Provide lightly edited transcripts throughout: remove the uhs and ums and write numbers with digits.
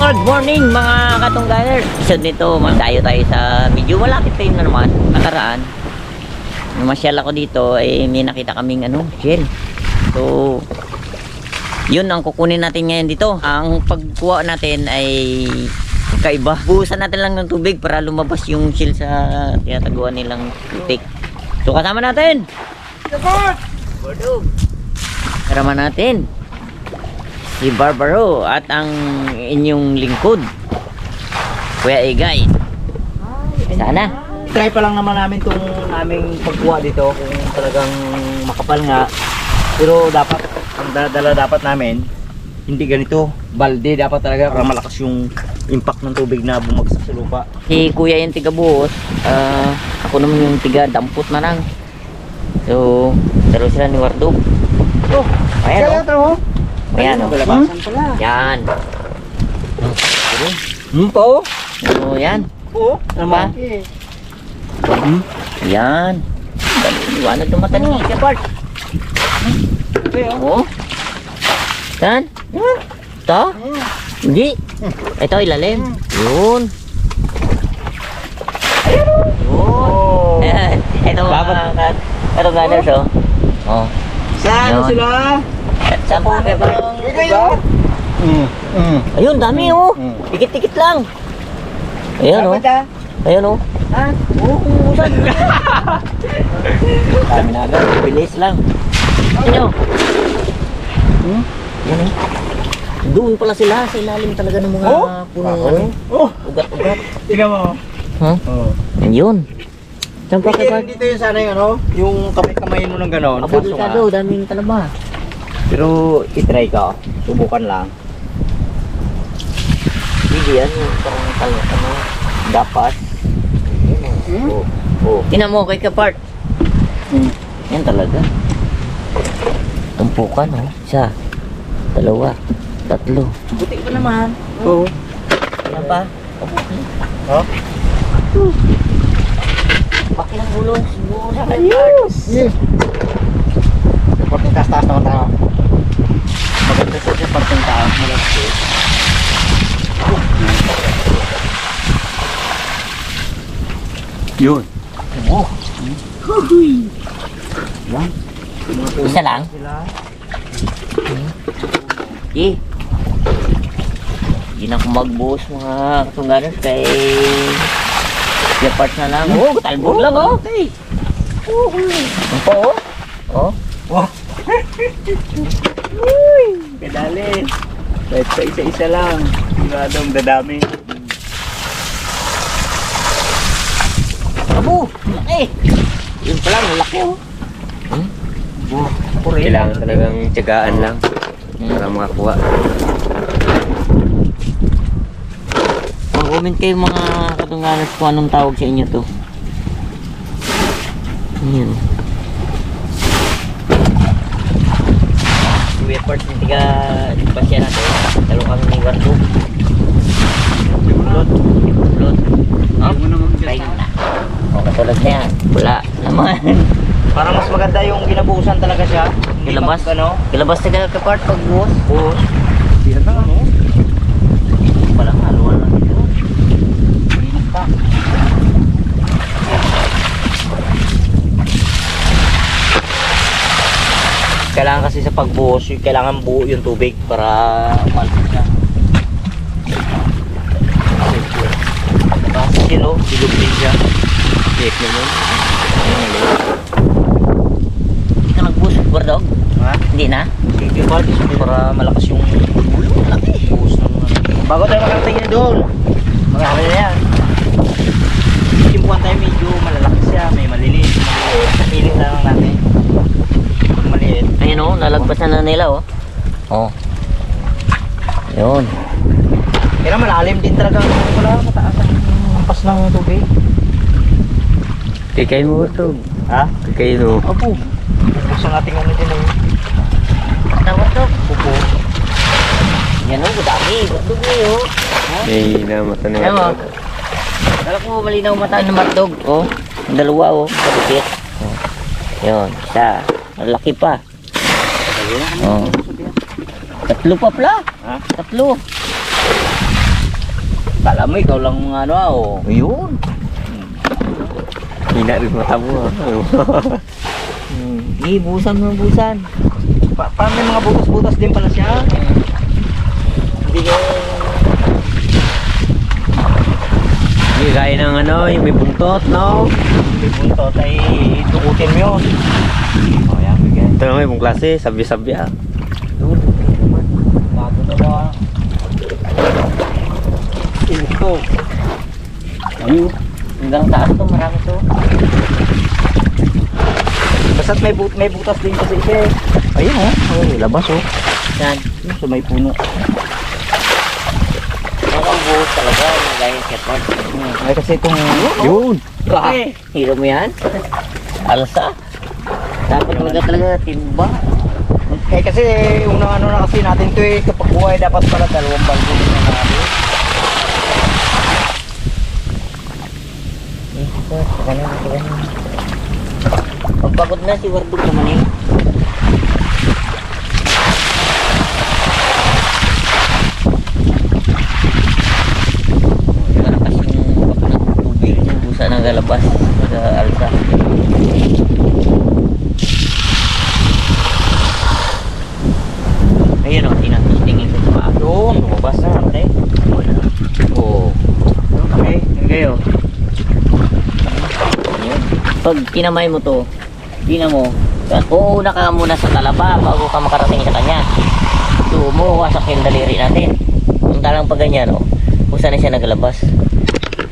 Good morning mga katunggaler. So nito, magdayo tayo sa medyo malapit tayo na naman, nakaraan. Namasyal ako dito, may nakita kaming shell. So, yun ang kukunin natin ngayon dito. Ang pagkuha natin ay kaiba. Buhusan natin lang ng tubig para lumabas yung shell sa tinataguan nilang putik. So kasama natin Bardog. Kasama natin si Barbaro at ang inyong lingkod Kuya Egay. Sana try pa lang naman namin itong aming pagkuha dito kung talagang makapal nga, pero dapat ang dala dapat namin hindi ganito, balde dapat talaga para malakas yung impact ng tubig na bumagsak sa lupa. si Kuya yung tiga buhos, ako naman yung tiga dampot na lang. So dalawa sila ni Wardog. Oh, ayan o. Ayan o. Yan. Po? So yan. Oo. Diba? Yan. Iwanag ng mata ni Shepard. Oo. Saan? Ito? Hindi. Ito ilalim. Yun. Yun. Ayan. Ito mga ito gunners oh. Oh. Saan Yun. sila? Saan po? Ayun, dami oh. Tikit-tikit lang. Ayan oh. Ayan oh. Ha? Oo, saan? Dami na agad. Bilis lang. Ano? Yan eh. Doon pala sila sa ilalim talaga ng mga puno. Ugat-ugat. Tingnan mo. Huh? Yun. Saan pa kayo? Dito yung sana yung kamay-kamay mo ng gano'n. Abo delikado, daming talaba. Pero itry ka, subukan lang. Hindi yan, parang dapat. Tingnan mo kay Kapart. Yan talaga. Tumpukan oh. Isa, dalawa, tatlo. Buti pa naman. Oo. Yan pa. Oh? Baki ng gulong siguro sa Ayos! Yes! Parting taas-taas naman tayo. Maganda sa parting taas. Malaki. Yun. Oh. Yan. Isa lang? Hindi. Hindi na ako magbuhos mga katungganers kay Kapart na lang. Oh, talbog lang oh. Ang po oh. Oh. Wow! Kadali. Kahit sa isa-isa lang. Sigadong dadami. Abo, laki. Yun pa lang, laki oh. Kailangan talagang tiyagaan lang para makakuha. Mag-comment kayo mga katungganers kung anong tawag sa inyo to. Ayan. Kuya Part yung tiga pasya natin. Talo kami ni Wardog. Ibuklot. Ibuklot. Try na. O katulad na yan. Wala naman. Parang mas maganda yung ginabuhusan talaga siya. Hindi Kilabas. Kilabas taga ka Part pag buhos. Buhos. Yan na Walang haluan lang dito. Pa. Kailangan kasi sa pagbuhos, kailangan buo yung tubig para umalsik siya. Kasi silo, silog din siya. Safe naman. Hindi ka nagbuhos, Wardog? Ha? Hindi na? Sige, Bart, para malakas yung buhos ng bago tayo makarating yan doon. Marami na yan. Simpuan tayo medyo malalaki siya, may maliliit. Piling na lang natin. Pag maliit. Ayun oh, lalagpasan na nila oh. Oh. Yun. Pero malalim din talaga. Wala mataas ang pas ng tubig. Kikain mo ito. Ha? Kikain mo. Opo. Gusto natin ano din eh. Tawag to. Pupo. Yan oh, dami. Wardog na yun. May namata na Ayan mo. ito. Dala ko malinaw mata ng Wardog. Oh. Ang dalawa oh. Kapit. Oh. Yun. Isa. Malaki pa. Oh. Tatlo pa pala. Ha? Tatlo. Kala mo ikaw lang mga ano oh. Ayun. Hina rin mata mo. Busan mo, busan. Parang may mga butas-butas din pala siya. Hindi ko... Hindi gaya ng ano, yung may buntot, no? May buntot ay dukutin mo yun. O yan, bigyan. Ito naman yung klase, sabi-sabi ah. Bago na ba? Ito. Ayun. Hanggang taas to, marami to. Basta't may butas din kasi siya eh. Ayun oh. Ay, labas oh. Yan. Yun, sa may puno. Mukhang buhos talaga, gaya ng shepherd. Ay kasi itong... Yun! Ah, hilo mo yan? Alsa? Dapat talaga talaga timba. Eh kasi unang ano na kasi natin to eh. Kapag buhay dapat pala 2 balbo na natin. Pagpagod na si Wardog naman eh. Parang kasing baka ng tubig yung busa ng galabas sa alsa. Ayun o, tingin ko sa maaga. Doon, lumabas na natin. Oo. Okay, yun kayo. Ayun. Pag kinamay mo to, tingnan mo, uuna ka muna sa talaba bago ka makarating sa kanya. So, umuwasak yung daliri natin. Kung talang pag ganyan, oh, kung saan na siya naglabas.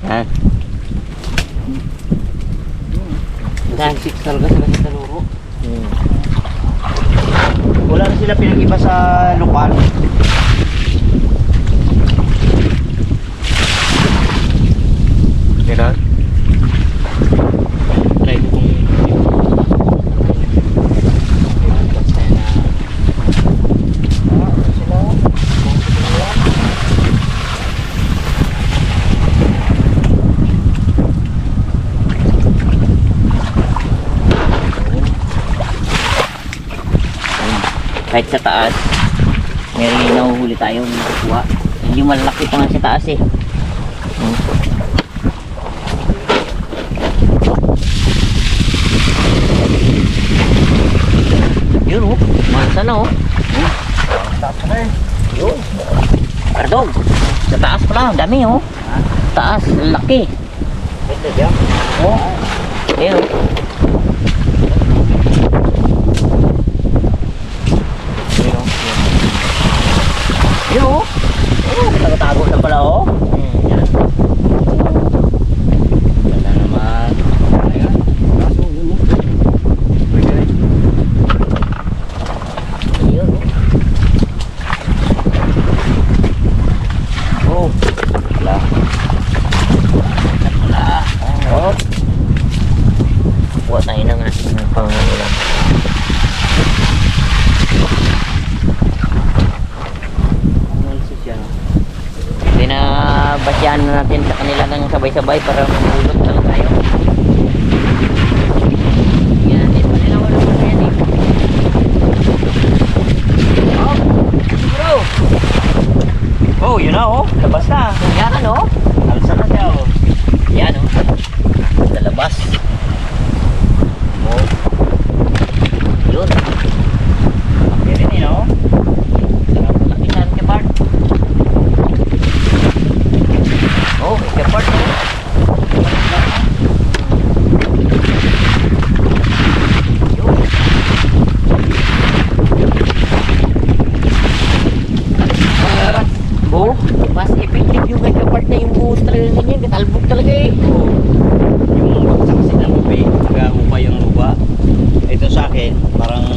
Ha? Six talaga sila sa taluro. Wala na sila pinag-iba sa lokal. Gano'n? Try ko kung... Kahit sa taas, may nahuhuli tayong nakukuha. Hindi malaki pa nga sa taas eh. Yun oh, mansa na oh. Taas na eh. Yun. Pardog, sa taas pala, ang dami oh. Taas, laki. Ganda dyan. Oh. Ayun oh. Yun oh. Oh, nagtago na pala oh. Yan. Ganda naman. Ayan. Kaso, ulo. Okay. Yun oh. Oh. Wala. Wala. Oh. Kuha tayo ng ating pangano lang. Analysis yan. Binabasyahan na natin sa kanila ng sabay-sabay para mahulog lang tayo. Yan, ito nila wala pa yan eh. Oh, bro. Oh, yun na oh. Labas na. Yan ano? Alsa na siya oh. Yan oh. Sa labas. Oh. Yun. Okay rin eh no? Sarap laki sa kepard. Oh, may kepard oh. Yun. Oh, mas effective yung kay kepard na yung buhos talaga ganyan. Katalbog talaga eh. Yung bagsak kasi ng ube, nag-upa yung luba. Ito sa akin, parang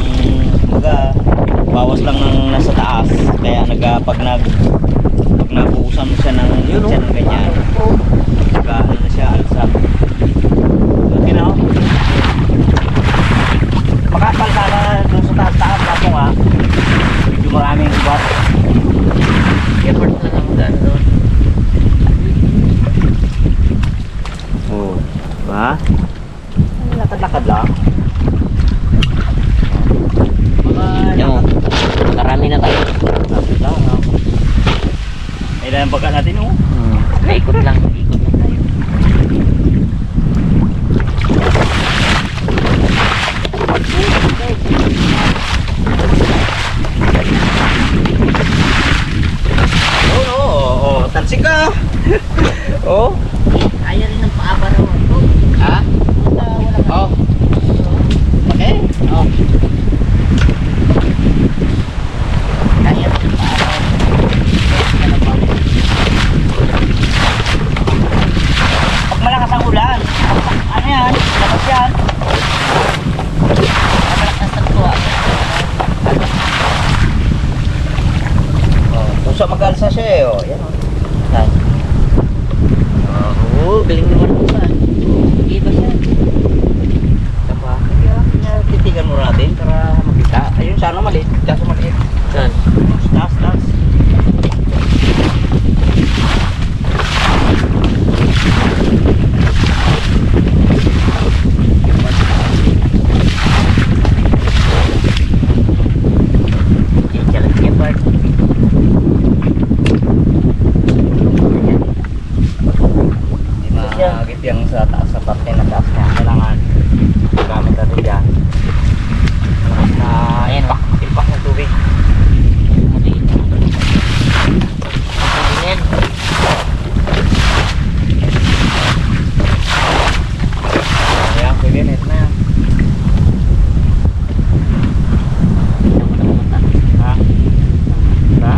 bawas lang ng nasa taas. Kaya pag nabuhusan mo siya ng siya ng ganyan, ano na siya, alsa. Okay na oh. Makapal sana doon sa taas-taas ako nga. Medyo maraming ubat. Kepard na lang gano'n doon. Oo. Ba? Lakad-lakad lang. Yan mo. Marami na tayo. Lakad lang. Ay lang ang pagka natin oh. Ikot lang tayo. Tansik ka. Oh. Kaya rin ng paaba raw ito. Ha? Wala ka. Oh. Okay. Oh. Kaya rin ng paaba. Pag malakas ang ulan, ano yan? Labas yan. Malakas ang tuwa. Oh, puso mag-alsa siya eh. Oh, yan oh. Saan? Oo, galing naman ito ba? Iba siya. Diba? Kaya titigan mo natin para makita. Ayun, sana maliit. Kaso maliit. Saan? Taas. Jalan Gepard. Hindi magit yung sa taas sa parte na taas niya. Kailangan gamit natin dyan. Na ipak ng tubig. Maliit. Ayan. Ayan, pwede net na yan. Ha? Ha?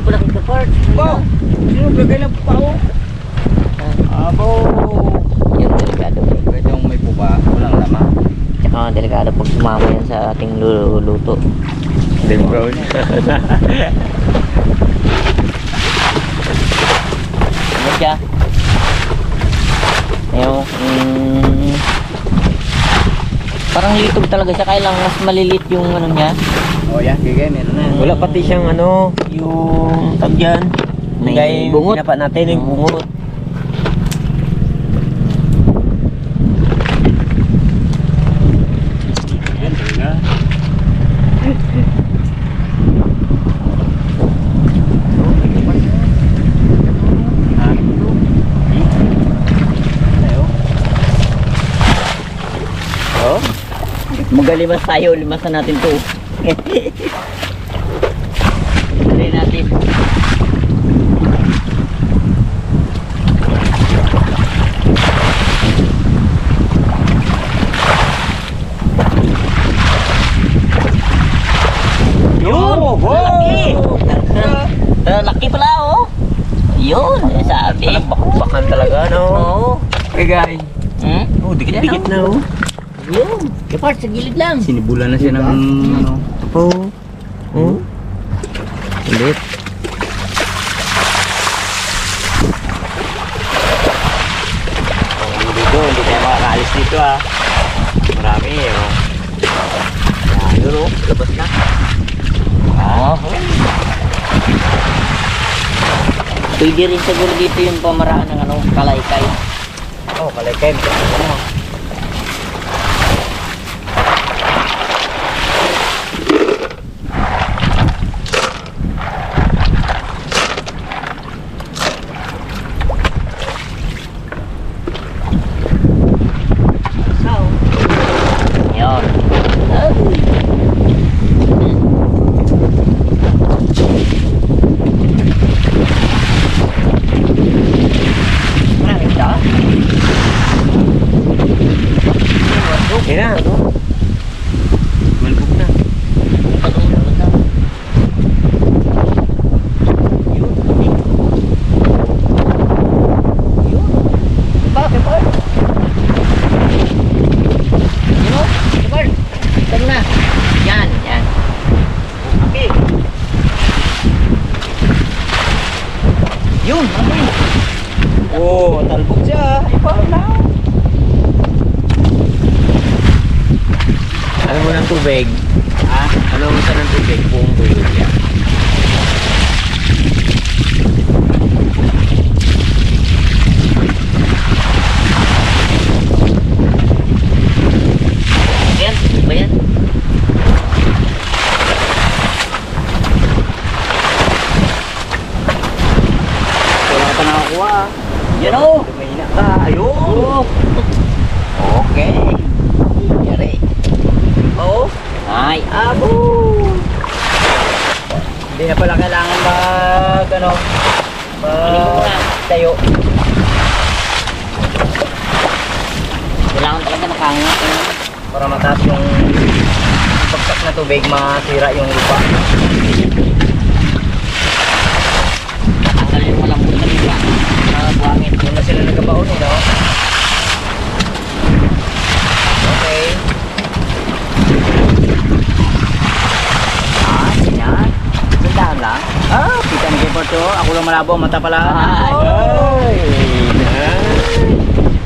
Pulang Gepard. Bo! Sino gagay ng pao? Abo! Yan, delikado. Pwede yung may puba, walang laman. Tsaka delikado pag sumama yan sa ating luto. Then brown. Ano siya? Ayun, parang litog talaga siya, kaya lang mas malilit yung ano niya. O yan, gigay, meron na yan. Wala pati siyang ano, yung tagyan. May Gaya yung bungot. pinapa natin, yung bungot. Yan, talaga. Oh. Magalimas tayo, limasan natin to. Dali natin. Yun! Laki! Laki pala oh! Yun! Sabi! Bakbakan talaga, no? Oo! Okay, guys. Hmm? Oh, dikit-dikit na, oh. Yun! Kapart, sa gilid lang! Sinibulan na siya ng ano. Oh. Oh. Ulit. Dito, hindi tayo makakaalis dito ah. Marami eh. Oh. Yan, yun oh, labas na. Oo. Pwede rin siguro dito yung pamaraan ng ano, kalaykay. Oh, kalaykay. Ano? Yun. Maraming tao. Okay na. Malbog na. Yan, yan. Okay. Yun, okay. Oh, talbog siya. Iba na. Alam mo ng tubig. Ha? Alam mo sa ng tubig, buong tuyo yan. Yan, ba yan? Ayan o. Tumina ka. Ayun. Oh. Okay. Yari. Oh. Ay, abo. Hindi na pala kailangan tayo. Kailangan talaga makangat. Para mataas yung bagsak na tubig, masira yung lupa. Natanggal yung malambot na lupa. Buhangin. Doon na sila nagkabaon eh, no? Okay. Yan. Sundahan lang. Kita ni Kipper to. Ako lang malabo ang mata pala. Ay.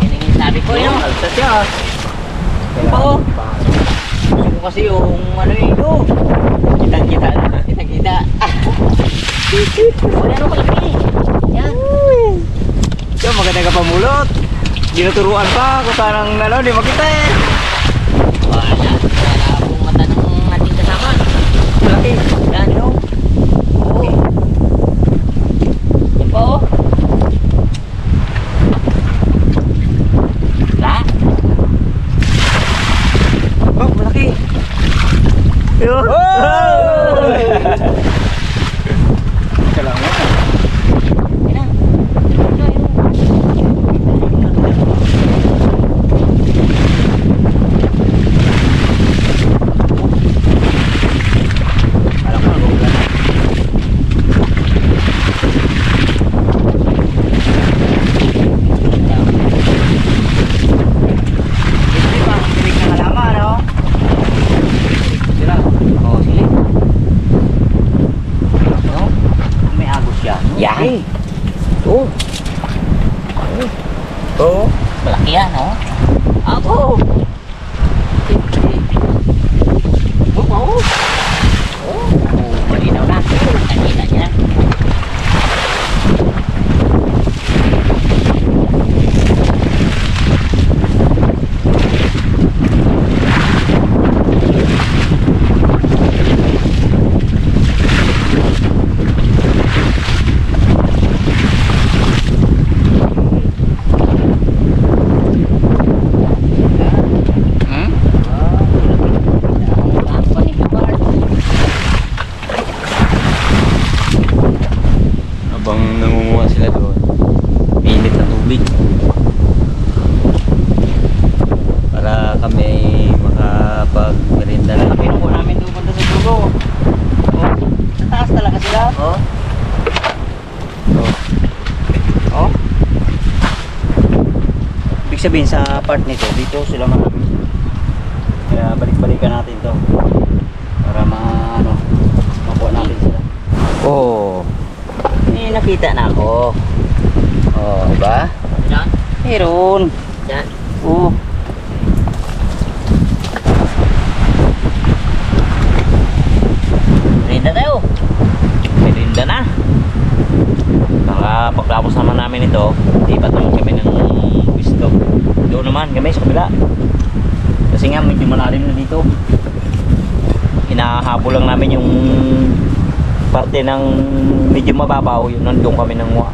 Yan yung sabi ko yun. Alsa siya. Iba ko. Gusto ko kasi yung ano ito. Kita-kita na. Kita-kita. Wala nung malaki. Yan. So, maganda ka pamulot. Ginuturuan pa kung saan ang di makita eh. Wala. Wala akong mata ng ating kasama. Malaki. Yan yun. Oo. Yan pa oh. La. Oh, malaki. Yun. Kailangan. Yan na. Alam ko na. Hindi pa, ang tinig na halaman, no? Sila. Oh, sige. No? May agos yan. Yan. Oh. Oo. Malaki yan, oh. Ako. Oh. Oh, malinaw na. Nakita niya na. Hmm? Ako ni Bart. Habang nangunguha sila doon, mainit na tubig. Para kami makapag-merinda na. Kinukuha namin doon punta sa dulo. Oh. Sa taas talaga sila. Oh. Oh. Ibig sabihin sa part nito, dito sila marami. Kaya balik-balikan natin to. Para makuha natin sila. Oh, Nakita na ako. Oh, diba? Yan. Meron. Yan. Oh. Rinda tayo. Merinda na. Pagtapos naman namin ito, ipat naman kami ng gusto. Doon naman kami sa kabila. Kasi nga medyo malalim na dito. Hinahabol lang namin yung parte ng medyo mababaw, yun nandun kami nanguha.